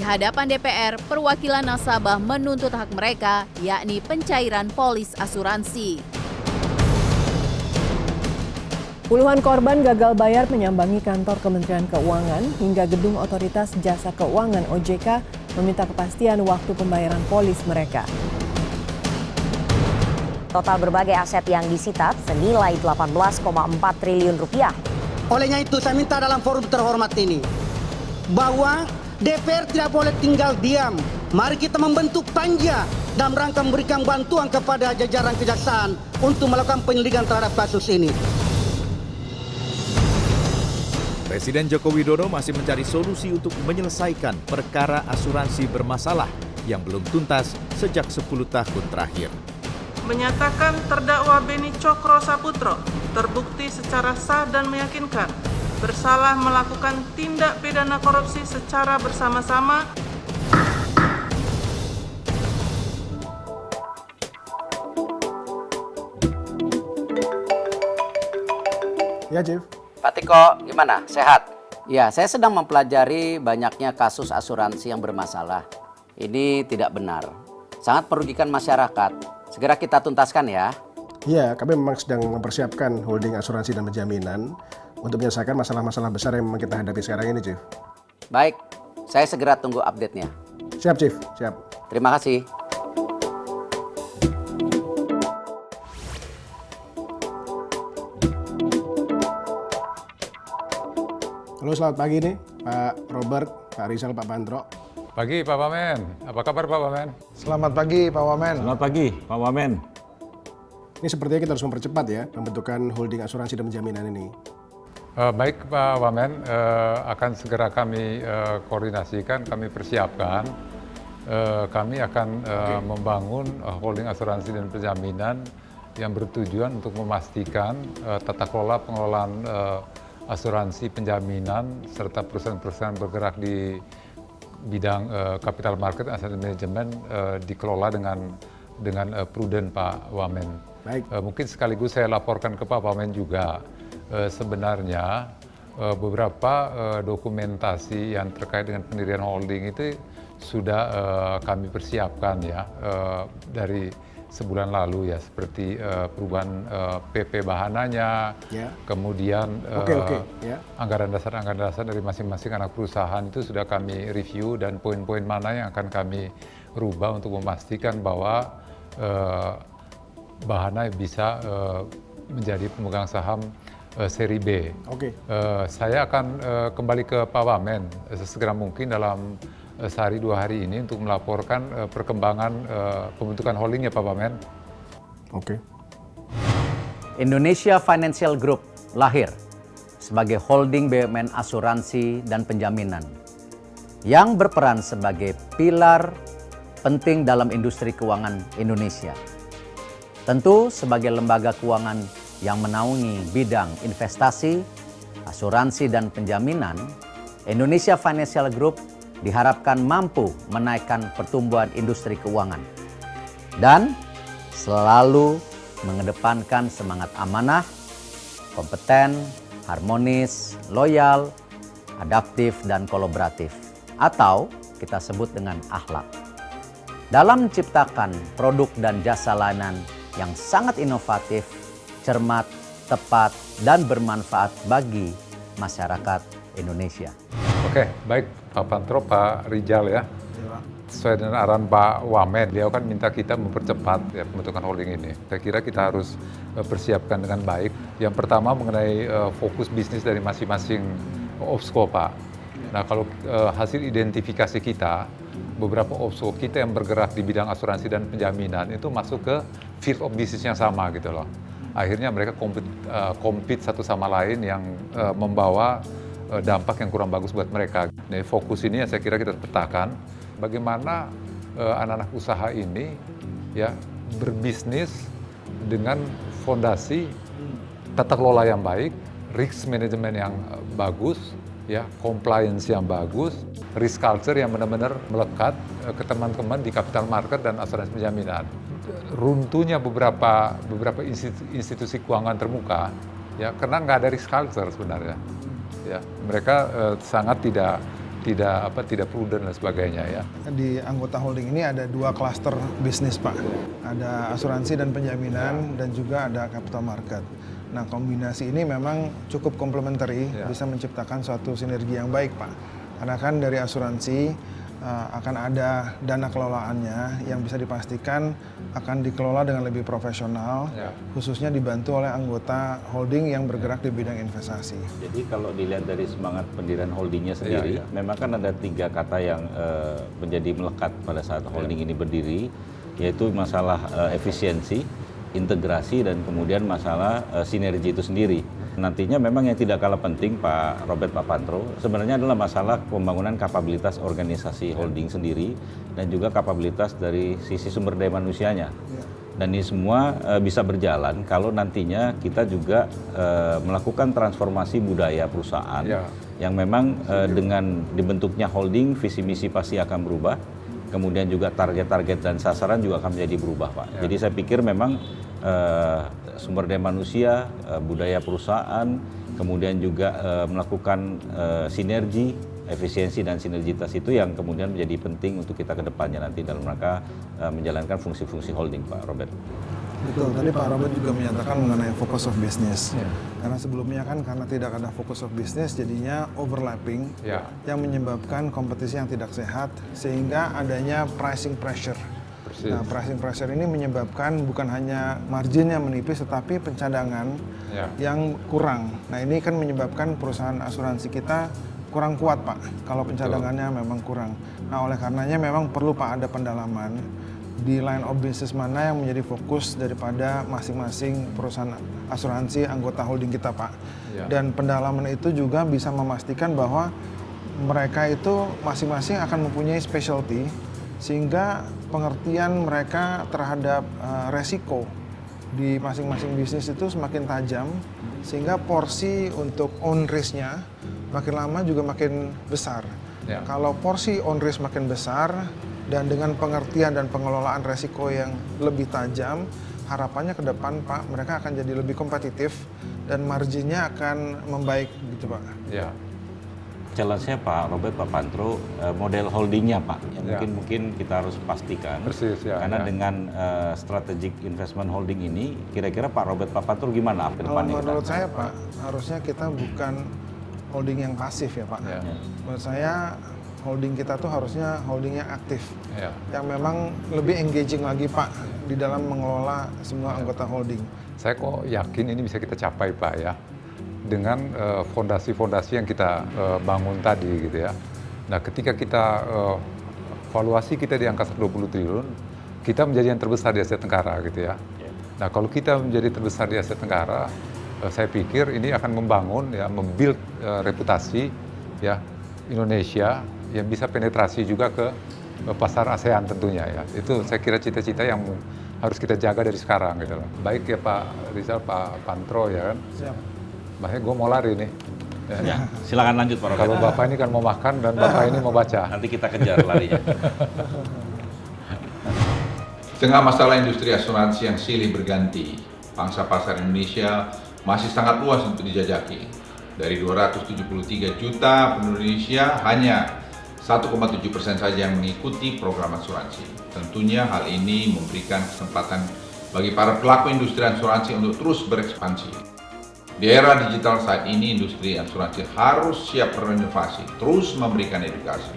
hadapan DPR, perwakilan nasabah menuntut hak mereka, yakni pencairan polis asuransi. Puluhan korban gagal bayar menyambangi kantor Kementerian Keuangan hingga gedung Otoritas Jasa Keuangan (OJK) meminta kepastian waktu pembayaran polis mereka. Total berbagai aset yang disita senilai 18,4 triliun rupiah. Olehnya itu saya minta dalam forum terhormat ini bahwa DPR tidak boleh tinggal diam. Mari kita membentuk panja dalam rangka memberikan bantuan kepada jajaran kejaksaan untuk melakukan penyelidikan terhadap kasus ini. Presiden Joko Widodo masih mencari solusi untuk menyelesaikan perkara asuransi bermasalah yang belum tuntas sejak 10 tahun terakhir. Menyatakan terdakwa Beni Cokro Saputro terbukti secara sah dan meyakinkan bersalah melakukan tindak pidana korupsi secara bersama-sama. Ya, Chief. Pak Tiko, gimana? Sehat? Ya, saya sedang mempelajari banyaknya kasus asuransi yang bermasalah. Ini tidak benar. Sangat merugikan masyarakat. Segera kita tuntaskan ya. Iya, kami memang sedang mempersiapkan holding asuransi dan penjaminan untuk menyelesaikan masalah-masalah besar yang memang kita hadapi sekarang ini, Chief. Baik, saya segera tunggu update-nya. Siap, Chief. Siap. Terima kasih. Halo, selamat pagi nih, Pak Robert, Pak Rizal, Pak Pantro. Pagi Pak Wamen, apa kabar Pak Wamen? Selamat pagi Pak Wamen. Selamat pagi Pak Wamen. Ini sepertinya kita harus mempercepat ya pembentukan holding asuransi dan penjaminan ini. Baik Pak Wamen, akan segera kami koordinasikan, kami persiapkan. Kami akan membangun holding asuransi dan penjaminan yang bertujuan untuk memastikan tata kelola pengelolaan asuransi penjaminan serta perusahaan-perusahaan bergerak di bidang capital market asset management dikelola dengan prudent Pak Wamen. Baik. Mungkin sekaligus saya laporkan ke Pak Wamen juga sebenarnya beberapa dokumentasi yang terkait dengan pendirian holding itu sudah kami persiapkan ya dari sebulan lalu ya, seperti perubahan PP bahananya, kemudian anggaran dasar dari masing-masing anak perusahaan itu sudah kami review dan poin-poin mana yang akan kami rubah untuk memastikan bahwa Bahana bisa menjadi pemegang saham seri B. Saya akan kembali ke Pak Wamen sesegera mungkin dalam sehari 2 hari ini untuk melaporkan perkembangan pembentukan holdingnya Pak Wamen. Indonesia Financial Group lahir sebagai holding BUMN asuransi dan penjaminan yang berperan sebagai pilar penting dalam industri keuangan Indonesia. Tentu sebagai lembaga keuangan yang menaungi bidang investasi, asuransi dan penjaminan, Indonesia Financial Group diharapkan mampu menaikkan pertumbuhan industri keuangan dan selalu mengedepankan semangat amanah, kompeten, harmonis, loyal, adaptif, dan kolaboratif, atau kita sebut dengan akhlak. Dalam menciptakan produk dan jasa layanan yang sangat inovatif, cermat, tepat, dan bermanfaat bagi masyarakat Indonesia. Oke, baik Pak Pantro, Pak Rizal ya. Sesuai dengan arahan Pak Wamen, beliau kan minta kita mempercepat ya pembentukan holding ini. Saya kira kita harus persiapkan dengan baik. Yang pertama mengenai fokus bisnis dari masing-masing OPSCO, Pak. Nah, kalau hasil identifikasi kita, beberapa OPSCO kita yang bergerak di bidang asuransi dan penjaminan itu masuk ke field of business yang sama gitu loh. Akhirnya mereka compete satu sama lain yang membawa dampak yang kurang bagus buat mereka. Nah, fokus ini yang saya kira kita petakan bagaimana anak-anak usaha ini ya berbisnis dengan fondasi tata kelola yang baik, risk management yang bagus, ya compliance yang bagus, risk culture yang benar-benar melekat ke teman-teman di capital market dan asuransi penjaminan. Runtuhnya beberapa institusi keuangan terbuka ya karena nggak ada risk culture sebenarnya. Ya, mereka sangat tidak tidak prudent dan sebagainya ya. Di anggota holding ini ada 2 klaster bisnis Pak. Ada asuransi dan penjaminan dan juga ada capital market. Nah kombinasi ini memang cukup komplementari, bisa menciptakan suatu sinergi yang baik Pak. Karena kan dari asuransi akan ada dana kelolaannya yang bisa dipastikan akan dikelola dengan lebih profesional, khususnya dibantu oleh anggota holding yang bergerak di bidang investasi. Jadi kalau dilihat dari semangat pendirian holdingnya sendiri, memang kan ada 3 kata yang menjadi melekat pada saat holding ini berdiri, yaitu masalah efisiensi, integrasi, dan kemudian masalah sinergi itu sendiri. Nantinya memang yang tidak kalah penting Pak Robert Papantro sebenarnya adalah masalah pembangunan kapabilitas organisasi holding sendiri dan juga kapabilitas dari sisi sumber daya manusianya. Dan ini semua bisa berjalan kalau nantinya kita juga melakukan transformasi budaya perusahaan yang memang dengan dibentuknya holding, visi misi pasti akan berubah. Kemudian juga target-target dan sasaran juga akan menjadi berubah Pak. Jadi saya pikir memang sumber daya manusia, budaya perusahaan, kemudian juga melakukan sinergi, efisiensi dan sinergitas itu yang kemudian menjadi penting untuk kita ke depannya nanti dalam rangka menjalankan fungsi-fungsi holding Pak Robert. Betul, tadi Pak Robert juga menyatakan mengenai focus of business. Karena sebelumnya kan karena tidak ada focus of business jadinya overlapping yang menyebabkan kompetisi yang tidak sehat sehingga adanya pricing pressure. Nah, pricing pressure ini menyebabkan bukan hanya marginnya menipis tetapi pencadangan yang kurang. Nah, ini kan menyebabkan perusahaan asuransi kita kurang kuat Pak kalau pencadangannya memang kurang. Nah, oleh karenanya memang perlu Pak ada pendalaman di line of business mana yang menjadi fokus daripada masing-masing perusahaan asuransi anggota holding kita Pak. Dan pendalaman itu juga bisa memastikan bahwa mereka itu masing-masing akan mempunyai specialty sehingga pengertian mereka terhadap resiko di masing-masing bisnis itu semakin tajam sehingga porsi untuk own risk-nya makin lama juga makin besar. Kalau porsi own risk makin besar dan dengan pengertian dan pengelolaan resiko yang lebih tajam, harapannya ke depan Pak mereka akan jadi lebih kompetitif dan marginnya akan membaik gitu Pak. Challenge-nya Pak Robert Papantro model holdingnya Pak yang mungkin kita harus pastikan. Karena dengan strategic investment holding ini kira-kira Pak Robert Papantro gimana ke depannya? Menurut saya Pak harusnya kita bukan holding yang pasif ya Pak. Menurut saya holding kita tuh harusnya holding yang aktif, yang memang lebih engaging lagi Pak di dalam mengelola semua anggota holding. Saya kok yakin ini bisa kita capai Pak ya, dengan fondasi-fondasi yang kita bangun tadi gitu ya. Nah ketika kita valuasi kita di angka 20 triliun, kita menjadi yang terbesar di Asia Tenggara gitu ya. Nah kalau kita menjadi terbesar di Asia Tenggara, saya pikir ini akan membangun ya, membuild reputasi ya Indonesia yang bisa penetrasi juga ke pasar ASEAN tentunya ya. Itu saya kira cita-cita yang harus kita jaga dari sekarang gitu loh. Baik ya Pak Rizal, Pak Pantro ya kan. Siap. Makanya gue mau lari nih. Silakan lanjut Pak Robert. Kalau Bapak ini kan mau makan dan Bapak ini mau baca. Nanti kita kejar larinya. Tengah masalah industri asuransi yang silih berganti, pangsa pasar Indonesia masih sangat luas untuk dijajaki. Dari 273 juta penduduk Indonesia, hanya 1,7% saja yang mengikuti program asuransi. Tentunya hal ini memberikan kesempatan bagi para pelaku industri asuransi untuk terus berekspansi. Di era digital saat ini, industri asuransi harus siap berinovasi, terus memberikan edukasi,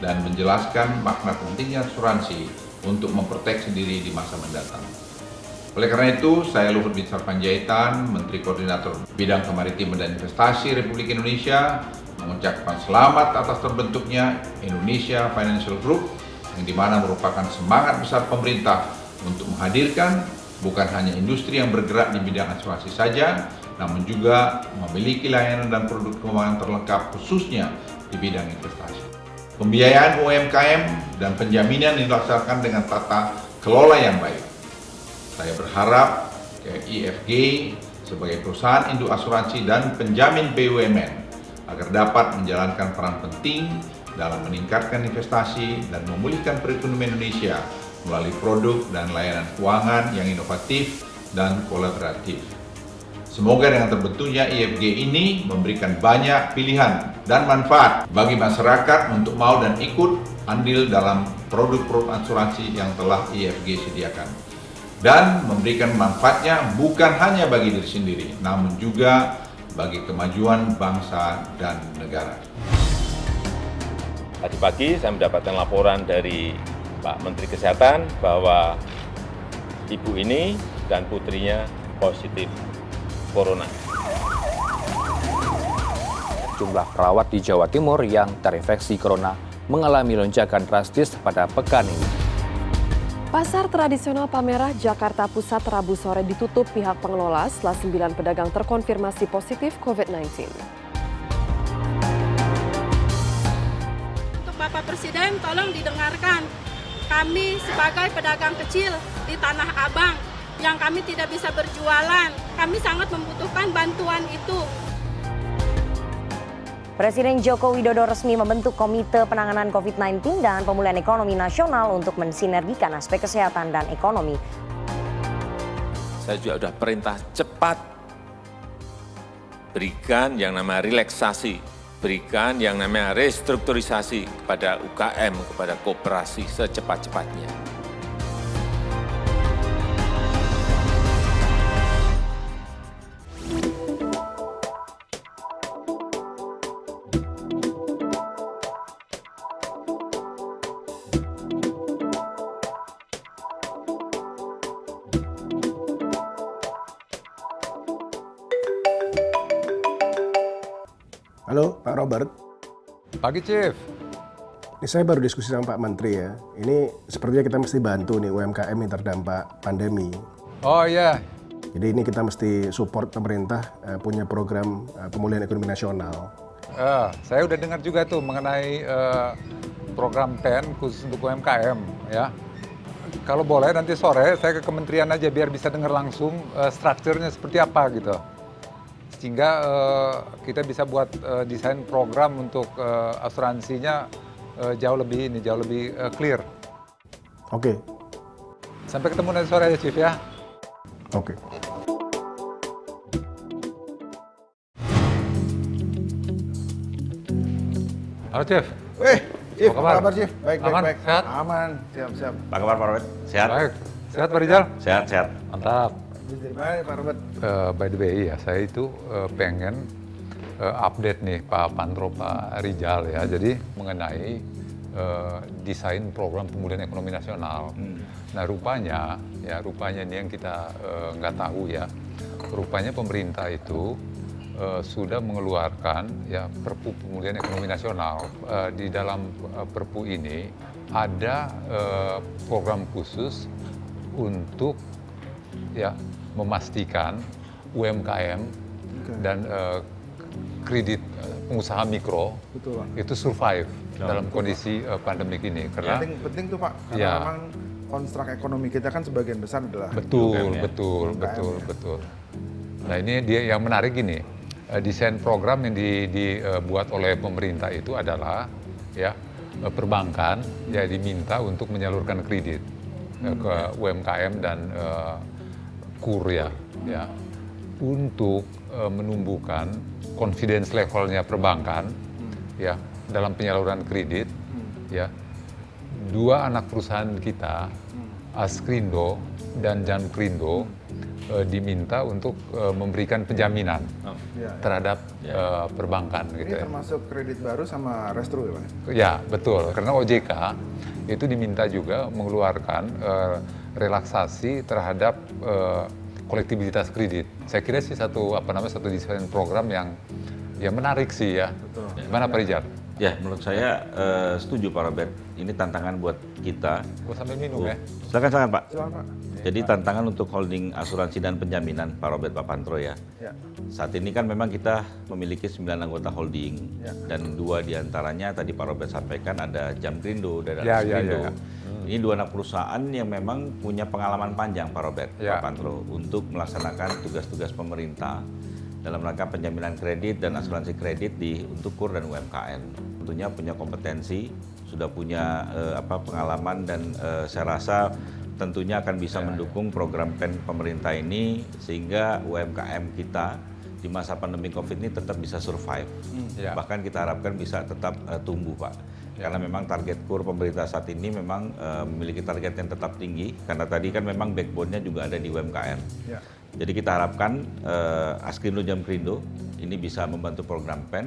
dan menjelaskan makna pentingnya asuransi untuk memproteksi diri di masa mendatang. Oleh karena itu, saya Luhut Binsar Panjaitan, Menteri Koordinator Bidang Kemaritiman dan Investasi Republik Indonesia, mengucapkan selamat atas terbentuknya Indonesia Financial Group, yang dimana merupakan semangat besar pemerintah untuk menghadirkan bukan hanya industri yang bergerak di bidang asuransi saja, namun juga memiliki layanan dan produk keuangan terlengkap khususnya di bidang investasi. Pembiayaan UMKM dan penjaminan dilaksanakan dengan tata kelola yang baik. Saya berharap IFG sebagai perusahaan induk asuransi dan penjamin BUMN agar dapat menjalankan peran penting dalam meningkatkan investasi dan memulihkan perekonomian Indonesia melalui produk dan layanan keuangan yang inovatif dan kolaboratif. Semoga dengan terbentuknya IFG ini memberikan banyak pilihan dan manfaat bagi masyarakat untuk mau dan ikut andil dalam produk-produk asuransi yang telah IFG sediakan. Dan memberikan manfaatnya bukan hanya bagi diri sendiri, namun juga bagi kemajuan bangsa dan negara. Tadi pagi saya mendapatkan laporan dari Pak Menteri Kesehatan bahwa ibu ini dan putrinya positif corona. Jumlah perawat di Jawa Timur yang terinfeksi corona mengalami lonjakan drastis pada pekan ini. Pasar tradisional Palmerah, Jakarta Pusat Rabu sore ditutup pihak pengelola setelah 9 pedagang terkonfirmasi positif COVID-19. Untuk Bapak Presiden, tolong didengarkan. Kami sebagai pedagang kecil di Tanah Abang yang kami tidak bisa berjualan, kami sangat membutuhkan bantuan itu. Presiden Joko Widodo resmi membentuk Komite Penanganan COVID-19 dan Pemulihan Ekonomi Nasional untuk mensinergikan aspek kesehatan dan ekonomi. Saya juga sudah perintah cepat berikan yang namanya relaksasi, berikan yang namanya restrukturisasi kepada UKM, kepada koperasi secepat-cepatnya. Halo, Pak Robert. Pagi, Chief. Ini saya baru diskusi sama Pak Menteri ya. Ini sepertinya kita mesti bantu nih UMKM yang terdampak pandemi. Oh iya. Jadi ini kita mesti support pemerintah punya program pemulihan ekonomi nasional. Saya udah dengar juga tuh mengenai program PEN khusus untuk UMKM ya. Kalau boleh nanti sore saya ke kementerian aja biar bisa dengar langsung strukturnya seperti apa gitu. Sehingga kita bisa buat desain program untuk asuransinya jauh lebih clear. Oke. Sampai ketemu nanti sore ya, Chief ya. Oke. Halo, Chief. Chief, apa kabar? Chief? Baik, Aman? baik. Sehat? Aman, siap. Apa kabar Pak Robert? Sehat? Baik. Sehat Pak Rizal? Sehat. Mantap. Dari mana Pak Robert? By the way ya, saya itu pengen update nih Pak Pantro, Pak Rizal ya. Jadi mengenai desain program pemulihan ekonomi nasional. Nah rupanya ini yang kita nggak tahu ya. Rupanya pemerintah itu sudah mengeluarkan ya Perpu Pemulihan Ekonomi Nasional. Di dalam Perpu ini ada program khusus untuk ya memastikan UMKM dan kredit pengusaha mikro itu survive dalam kondisi pandemik ini. Karena penting tuh Pak, karena memang konstruk ekonomi kita kan sebagian besar adalah betul. Nah ini dia yang menarik gini, desain program yang dibuat oleh pemerintah itu adalah ya perbankan ya diminta untuk menyalurkan kredit ke UMKM dan KUR ya untuk menumbuhkan confidence levelnya perbankan ya dalam penyaluran kredit ya. Dua anak perusahaan kita Askrindo dan Jankrindo diminta untuk memberikan penjaminan terhadap perbankan gitu ya. Termasuk kredit baru sama restru ya Pak? Ya betul, karena OJK itu diminta juga mengeluarkan relaksasi terhadap kolektibilitas kredit. Saya kira sih satu desain program yang menarik sih ya. Betul. Gimana Pak Rizal? Ya, menurut saya setuju Pak Robert. Ini tantangan buat kita. Sambil minum ya. Silakan Pak. Silakan Pak. Jadi tantangan untuk holding asuransi dan penjaminan Pak Robert, Pak Pantro ya. Saat ini kan memang kita memiliki 9 anggota holding dan 2 diantaranya tadi Pak Robert sampaikan ada Jamkrindo dan ada Askrindo. Ini 2 anak perusahaan yang memang punya pengalaman panjang Pak Robert, Pak Pantro untuk melaksanakan tugas-tugas pemerintah dalam rangka penjaminan kredit dan asuransi kredit untuk KUR dan UMKM. Tentunya punya kompetensi, sudah punya pengalaman dan saya rasa tentunya akan bisa mendukung program PEN pemerintah ini sehingga UMKM kita di masa pandemi COVID ini tetap bisa survive. Bahkan kita harapkan bisa tetap tumbuh, Pak. Karena memang target KUR pemerintah saat ini memang memiliki target yang tetap tinggi, karena tadi kan memang backbone-nya juga ada di UMKM. Jadi kita harapkan Askrindo Jamkrindo ini bisa membantu program PEN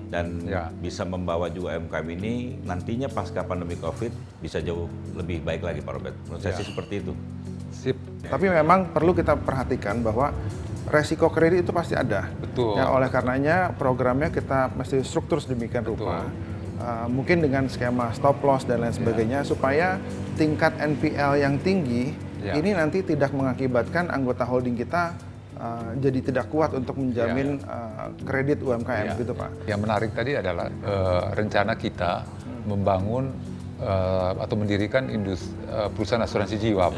dan bisa membawa juga UMKM ini nantinya pasca pandemi COVID bisa jauh lebih baik lagi, Pak Robert. Menurut saya sih seperti itu. Sip. Tapi memang perlu kita perhatikan bahwa resiko kredit itu pasti ada. Betul. Ya, oleh karenanya programnya kita mesti struktur sedemikian rupa. Mungkin dengan skema stop loss dan lain sebagainya supaya tingkat NPL yang tinggi ini nanti tidak mengakibatkan anggota holding kita jadi tidak kuat untuk menjamin kredit UMKM gitu, Pak. Yang menarik tadi adalah rencana kita membangun atau mendirikan perusahaan asuransi jiwa,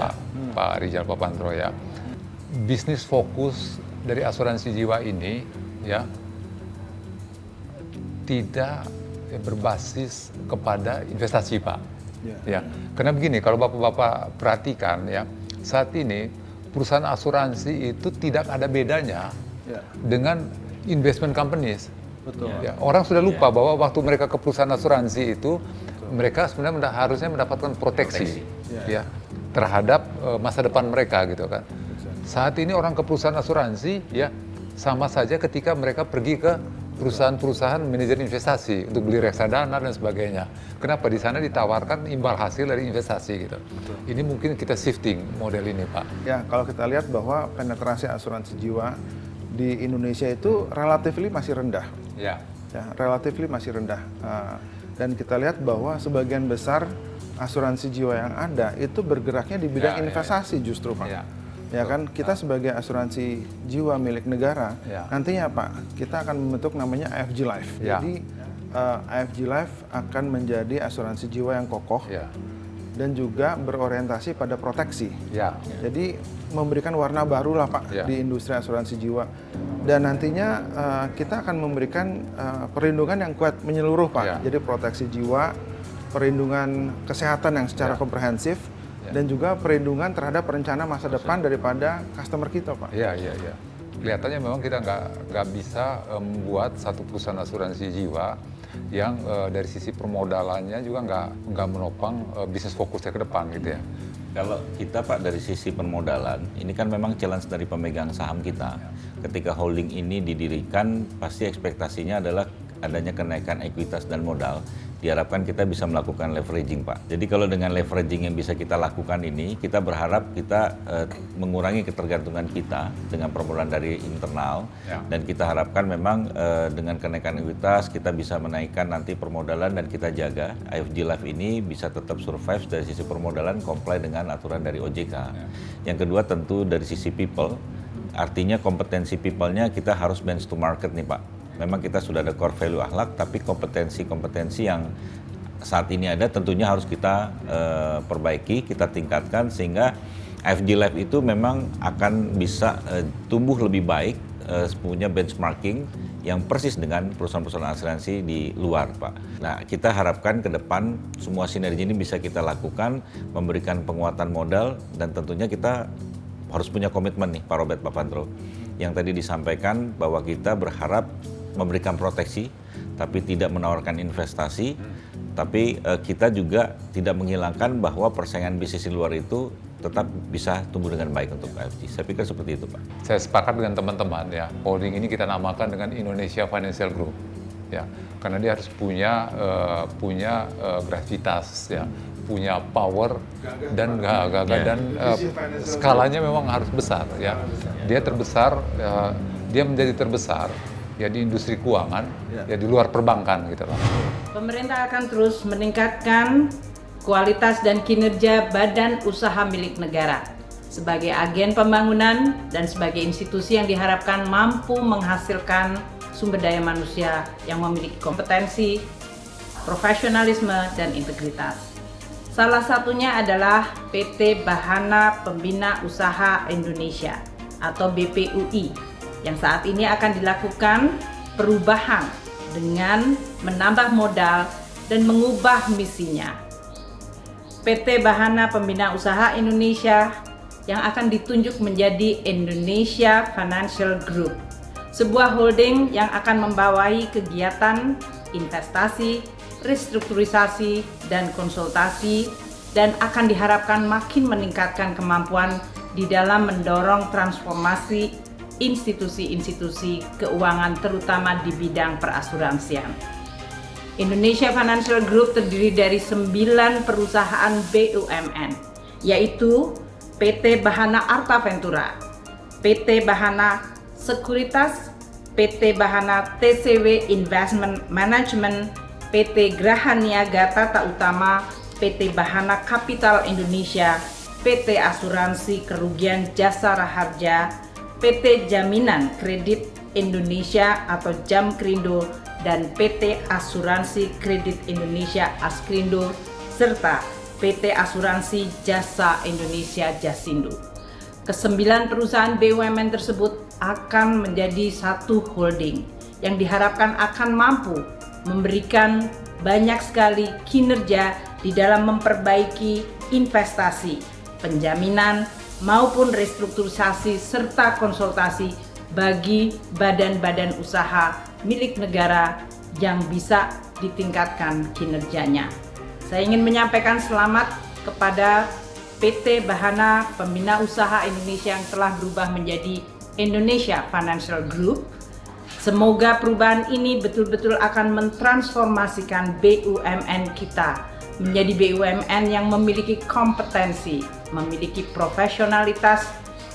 Pak Rijal Papantro ya. Bisnis fokus dari asuransi jiwa ini ya tidak berbasis kepada investasi, Pak. Ya, karena begini, kalau Bapak-bapak perhatikan ya, saat ini perusahaan asuransi itu tidak ada bedanya dengan investment companies. Betul. Ya, orang sudah lupa bahwa waktu mereka ke perusahaan asuransi itu mereka sebenarnya harusnya mendapatkan proteksi ya terhadap masa depan mereka gitu kan. Saat ini orang ke perusahaan asuransi ya sama saja ketika mereka pergi ke perusahaan-perusahaan manajer investasi untuk beli reksadana dan sebagainya. Kenapa? Di sana ditawarkan imbal hasil dari investasi gitu. Ini mungkin kita shifting model ini, Pak. Ya, kalau kita lihat bahwa penetrasi asuransi jiwa di Indonesia itu relatifly masih rendah. Ya, relatifly masih rendah. Dan kita lihat bahwa sebagian besar asuransi jiwa yang ada itu bergeraknya di bidang investasi justru, Pak. Ya kan, kita sebagai asuransi jiwa milik negara, nantinya Pak, kita akan membentuk namanya AFG Life. Jadi AFG Life akan menjadi asuransi jiwa yang kokoh dan juga berorientasi pada proteksi. Jadi memberikan warna baru lah, Pak, di industri asuransi jiwa. Dan nantinya kita akan memberikan perlindungan yang kuat menyeluruh, Pak. Jadi proteksi jiwa, perlindungan kesehatan yang secara komprehensif, dan juga perlindungan terhadap rencana masa depan daripada customer kita, Pak. Iya. Kelihatannya memang kita nggak bisa membuat satu perusahaan asuransi jiwa yang dari sisi permodalannya juga nggak menopang bisnis fokusnya ke depan gitu ya. Kalau kita, Pak, dari sisi permodalan, ini kan memang challenge dari pemegang saham kita. Ketika holding ini didirikan, pasti ekspektasinya adalah adanya kenaikan ekuitas dan modal. Diharapkan kita bisa melakukan leveraging, Pak. Jadi kalau dengan leveraging yang bisa kita lakukan ini, kita berharap kita mengurangi ketergantungan kita dengan permodalan dari internal, dan kita harapkan memang dengan kenaikan ekuitas kita bisa menaikkan nanti permodalan dan kita jaga AFG Life ini bisa tetap survive dari sisi permodalan, comply dengan aturan dari OJK. Yang kedua tentu dari sisi people, artinya kompetensi people-nya kita harus bench to market nih, Pak. Memang kita sudah ada core value akhlak, tapi kompetensi-kompetensi yang saat ini ada tentunya harus kita perbaiki, kita tingkatkan sehingga AFG Life itu memang akan bisa tumbuh lebih baik, punya benchmarking yang persis dengan perusahaan-perusahaan asuransi di luar, Pak. Nah, kita harapkan ke depan semua sinergi ini bisa kita lakukan, memberikan penguatan modal, dan tentunya kita harus punya komitmen nih, Pak Robert Papantro, yang tadi disampaikan bahwa kita berharap memberikan proteksi, tapi tidak menawarkan investasi, tapi kita juga tidak menghilangkan bahwa persaingan bisnis di luar itu tetap bisa tumbuh dengan baik untuk AFG. Saya pikir seperti itu, Pak. Saya sepakat dengan teman-teman ya. Holding ini kita namakan dengan Indonesia Financial Group, ya, karena dia harus punya gravitas, ya, punya power dan skalanya memang harus besar, ya. Dia terbesar, dia menjadi terbesar ya di industri keuangan, ya di luar perbankan gitu loh. Pemerintah akan terus meningkatkan kualitas dan kinerja badan usaha milik negara sebagai agen pembangunan dan sebagai institusi yang diharapkan mampu menghasilkan sumber daya manusia yang memiliki kompetensi, profesionalisme, dan integritas. Salah satunya adalah PT Bahana Pembina Usaha Indonesia atau BPUI, yang saat ini akan dilakukan perubahan dengan menambah modal dan mengubah misinya. PT Bahana Pembina Usaha Indonesia yang akan ditunjuk menjadi Indonesia Financial Group, sebuah holding yang akan membawahi kegiatan investasi, restrukturisasi, dan konsultasi, dan akan diharapkan makin meningkatkan kemampuan di dalam mendorong transformasi institusi-institusi keuangan terutama di bidang perasuransian. Indonesia Financial Group terdiri dari 9 perusahaan BUMN, yaitu PT Bahana Arta Ventura, PT Bahana Sekuritas, PT Bahana TCW Investment Management, PT Graha Niaga Tata Utama, PT Bahana Capital Indonesia, PT Asuransi Kerugian Jasa Raharja, PT Jaminan Kredit Indonesia atau Jamkrindo, dan PT Asuransi Kredit Indonesia Askrindo, serta PT Asuransi Jasa Indonesia Jasindo. Kesembilan perusahaan BUMN tersebut akan menjadi satu holding yang diharapkan akan mampu memberikan banyak sekali kinerja di dalam memperbaiki investasi, penjaminan, maupun restrukturisasi serta konsultasi bagi badan-badan usaha milik negara yang bisa ditingkatkan kinerjanya. Saya ingin menyampaikan selamat kepada PT Bahana Pembina Usaha Indonesia yang telah berubah menjadi Indonesia Financial Group. Semoga perubahan ini betul-betul akan mentransformasikan BUMN kita menjadi BUMN yang memiliki kompetensi, memiliki profesionalitas,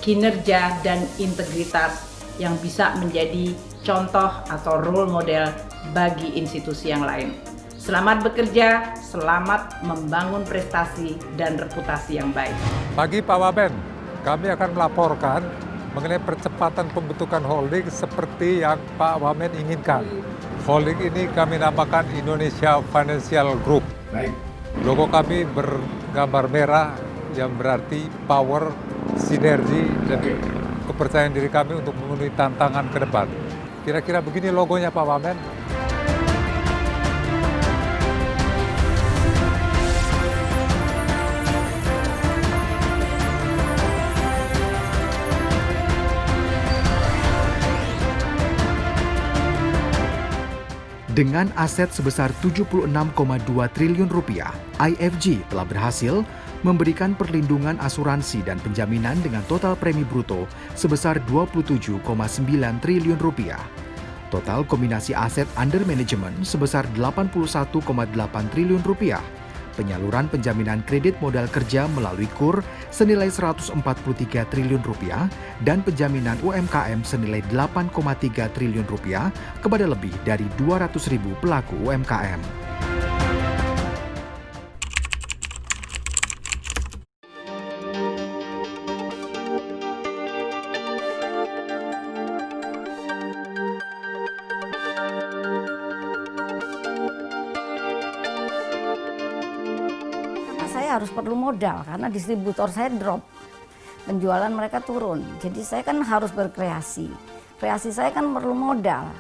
kinerja, dan integritas yang bisa menjadi contoh atau role model bagi institusi yang lain. Selamat bekerja, selamat membangun prestasi dan reputasi yang baik. Pagi Pak Wamen, kami akan melaporkan mengenai percepatan pembentukan holding seperti yang Pak Wamen inginkan. Holding ini kami namakan Indonesia Financial Group. Baik. Logo kami bergambar merah yang berarti power, sinergi, dan kepercayaan diri kami untuk memenuhi tantangan ke depan. Kira-kira begini logonya Pak Wamen. Dengan aset sebesar 76,2 triliun rupiah, IFG telah berhasil memberikan perlindungan asuransi dan penjaminan dengan total premi bruto sebesar 27,9 triliun rupiah. Total kombinasi aset under management sebesar 81,8 triliun rupiah. Penyaluran penjaminan kredit modal kerja melalui KUR senilai 143 triliun rupiah dan penjaminan UMKM senilai 8,3 triliun rupiah kepada lebih dari 200.000 pelaku UMKM. Saya harus perlu modal karena distributor saya drop, penjualan mereka turun. Jadi saya kan harus berkreasi. Kreasi saya kan perlu modal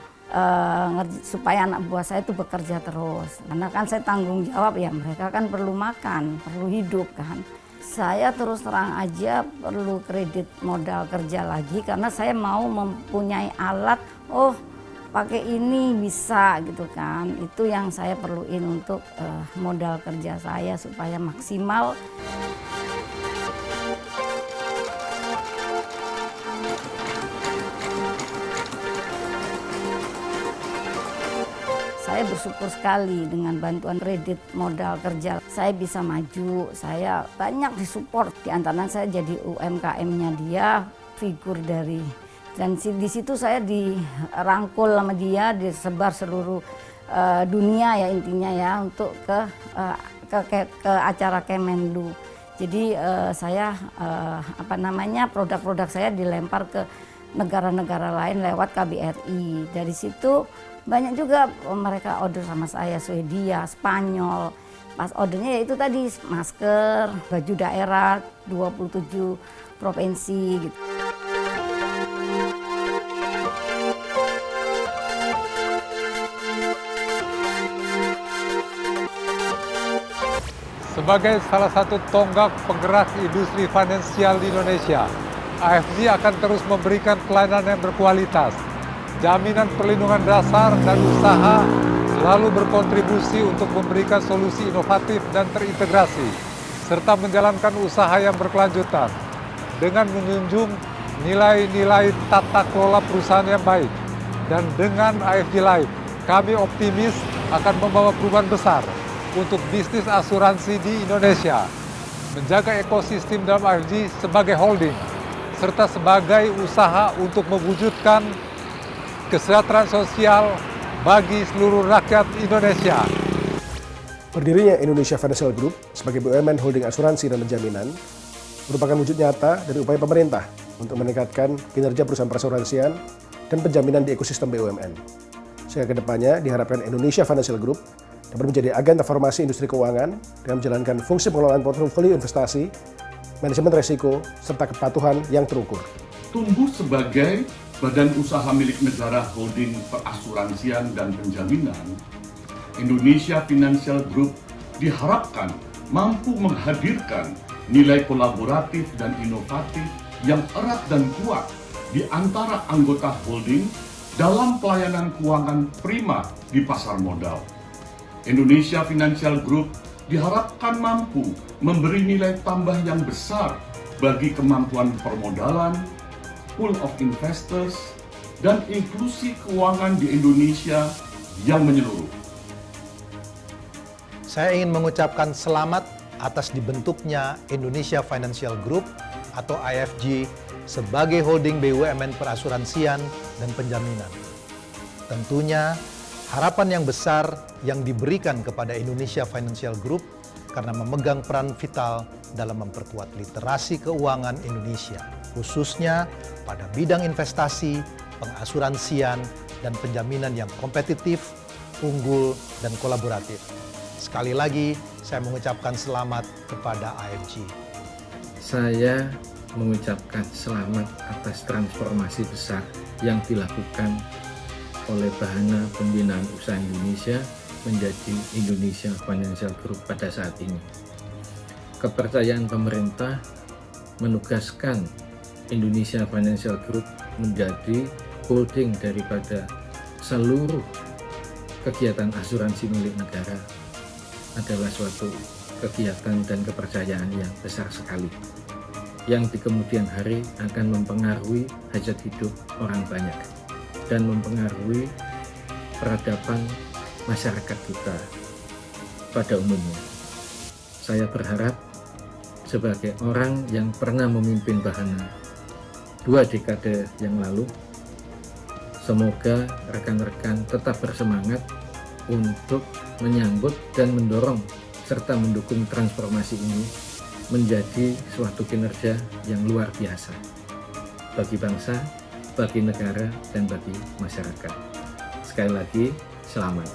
supaya anak buah saya itu bekerja terus. Karena kan saya tanggung jawab ya, mereka kan perlu makan, perlu hidup kan. Saya terus terang aja perlu kredit modal kerja lagi karena saya mau mempunyai alat, pakai ini bisa gitu kan. Itu yang saya perluin untuk modal kerja saya supaya maksimal. Saya bersyukur sekali dengan bantuan kredit modal kerja. Saya bisa maju, saya banyak disupport. Di antaranya saya jadi UMKM-nya dia, figur dari. Dan di situ saya dirangkul sama dia, disebar seluruh dunia ya intinya ya untuk ke acara Kemenlu. Jadi saya produk-produk saya dilempar ke negara-negara lain lewat KBRI. Dari situ banyak juga mereka order sama saya, Swedia, Spanyol. Pas ordernya ya itu tadi masker, baju daerah 27 provinsi gitu. Sebagai salah satu tonggak penggerak industri finansial di Indonesia, AFG akan terus memberikan pelayanan yang berkualitas, jaminan perlindungan dasar dan usaha, selalu berkontribusi untuk memberikan solusi inovatif dan terintegrasi, serta menjalankan usaha yang berkelanjutan dengan menjunjung nilai-nilai tata kelola perusahaan yang baik. Dan dengan AFG Life, kami optimis akan membawa perubahan besar untuk bisnis asuransi di Indonesia, menjaga ekosistem dalam AFG sebagai holding, serta sebagai usaha untuk mewujudkan kesejahteraan sosial bagi seluruh rakyat Indonesia. Berdirinya Indonesia Financial Group sebagai BUMN holding asuransi dan penjaminan merupakan wujud nyata dari upaya pemerintah untuk meningkatkan kinerja perusahaan perasuransian dan penjaminan di ekosistem BUMN. Sehingga kedepannya diharapkan Indonesia Financial Group dapat menjadi agen transformasi industri keuangan dengan menjalankan fungsi pengelolaan portofolio investasi, manajemen risiko, serta kepatuhan yang terukur. Tumbuh sebagai badan usaha milik negara holding perasuransian dan penjaminan, Indonesia Financial Group diharapkan mampu menghadirkan nilai kolaboratif dan inovatif yang erat dan kuat di antara anggota holding dalam pelayanan keuangan prima di pasar modal. Indonesia Financial Group diharapkan mampu memberi nilai tambah yang besar bagi kemampuan permodalan, pool of investors, dan inklusi keuangan di Indonesia yang menyeluruh. Saya ingin mengucapkan selamat atas dibentuknya Indonesia Financial Group atau IFG sebagai holding BUMN perasuransian dan penjaminan. Tentunya harapan yang besar yang diberikan kepada Indonesia Financial Group karena memegang peran vital dalam memperkuat literasi keuangan Indonesia, khususnya pada bidang investasi, pengasuransian, dan penjaminan yang kompetitif, unggul, dan kolaboratif. Sekali lagi, saya mengucapkan selamat kepada IFG. Saya mengucapkan selamat atas transformasi besar yang dilakukan oleh Bahana Pembinaan Usaha Indonesia menjadi Indonesia Financial Group pada saat ini. Kepercayaan pemerintah menugaskan Indonesia Financial Group menjadi holding daripada seluruh kegiatan asuransi milik negara adalah suatu kegiatan dan kepercayaan yang besar sekali, yang di kemudian hari akan mempengaruhi hajat hidup orang banyak dan mempengaruhi peradaban masyarakat kita pada umumnya. Saya berharap sebagai orang yang pernah memimpin Bahana 2 dekade yang lalu, semoga rekan-rekan tetap bersemangat untuk menyambut dan mendorong serta mendukung transformasi ini menjadi suatu kinerja yang luar biasa bagi bangsa, bagi negara, dan bagi masyarakat. Sekali lagi, selamat.